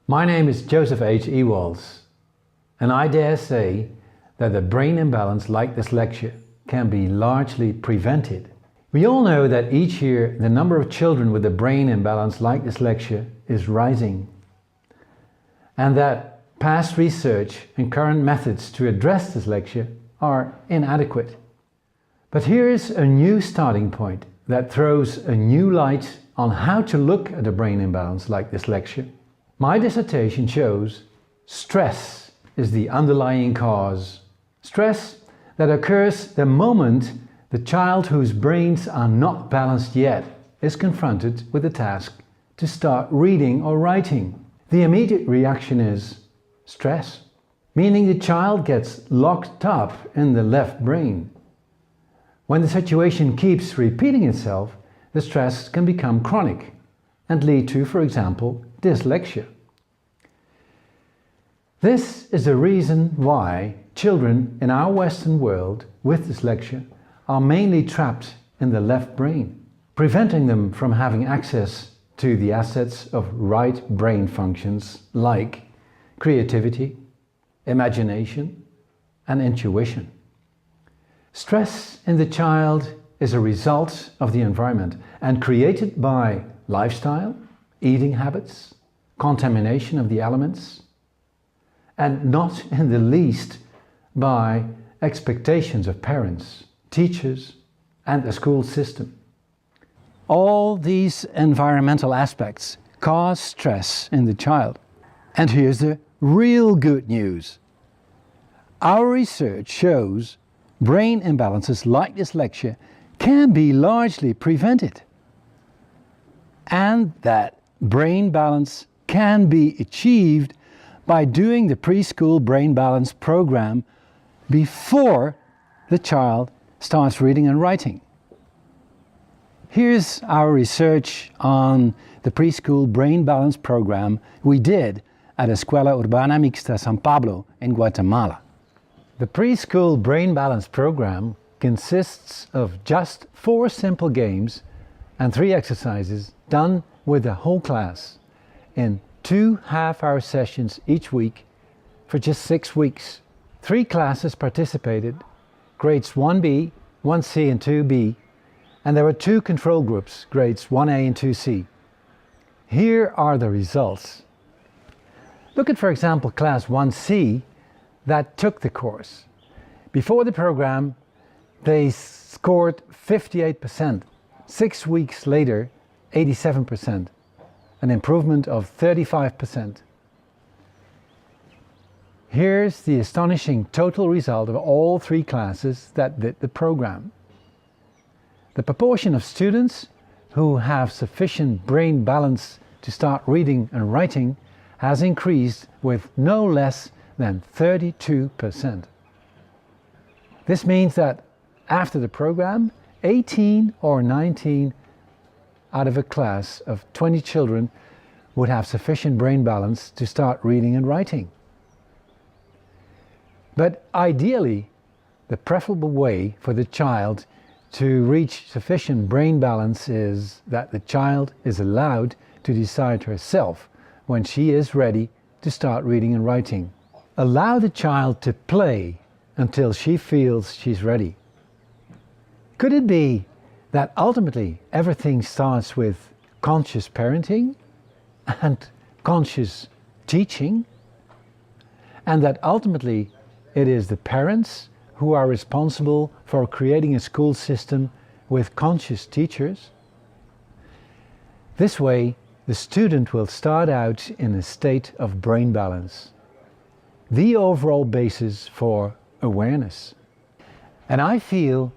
My name is Joseph H. Ewalds, and I dare say that a brain imbalance like dyslexia can be largely prevented. We all know that each year the number of children with a brain imbalance like dyslexia is rising, and that past research and current methods to address dyslexia are inadequate. But here's a new starting point that throws a new light on how to look at a brain imbalance like dyslexia. My dissertation shows stress is the underlying cause. Stress that occurs the moment the child whose brains are not balanced yet is confronted with the task to start reading or writing. The immediate reaction is stress, meaning the child gets locked up in the left brain. When the situation keeps repeating itself, the stress can become chronic and lead to, for example, dyslexia. This is the reason why children in our Western world with dyslexia are mainly trapped in the left brain, preventing them from having access to the assets of right brain functions like creativity, imagination, and intuition. Stress in the child is a result of the environment and created by lifestyle, eating habits, contamination of the elements, and not in the least by expectations of parents, teachers, and the school system. All these environmental aspects cause stress in the child. And here's the real good news. Our research shows brain imbalances like dyslexia can be largely prevented, and that brain balance can be achieved by doing the Preschool BrainBalance program before the child starts reading and writing. Here's our research on the Preschool BrainBalance program we did at Escuela Urbana Mixta San Pablo in Guatemala. The Preschool BrainBalance program consists of just 4 simple games and 3 exercises done with the whole class in 2 half-hour sessions each week for just 6 weeks. 3 classes participated, grades 1B, 1C and 2B, and there were 2 control groups, grades 1A and 2C. Here are the results. Look at, for example, class 1C that took the course. Before the program, they scored 58%. 6 weeks later, 87%. An improvement of 35%. Here's the astonishing total result of all 3 classes that did the program. The proportion of students who have sufficient brain balance to start reading and writing has increased with no less than 32%. This means that after the program, 18 or 19 out of a class of 20 children would have sufficient brain balance to start reading and writing. But ideally, the preferable way for the child to reach sufficient brain balance is that the child is allowed to decide herself when she is ready to start reading and writing. Allow the child to play until she feels she's ready. Could it be that ultimately everything starts with conscious parenting and conscious teaching, and that ultimately it is the parents who are responsible for creating a school system with conscious teachers? This way, the student will start out in a state of brain balance, the overall basis for awareness. And I feel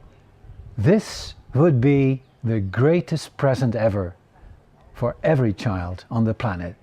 this would be the greatest present ever for every child on the planet.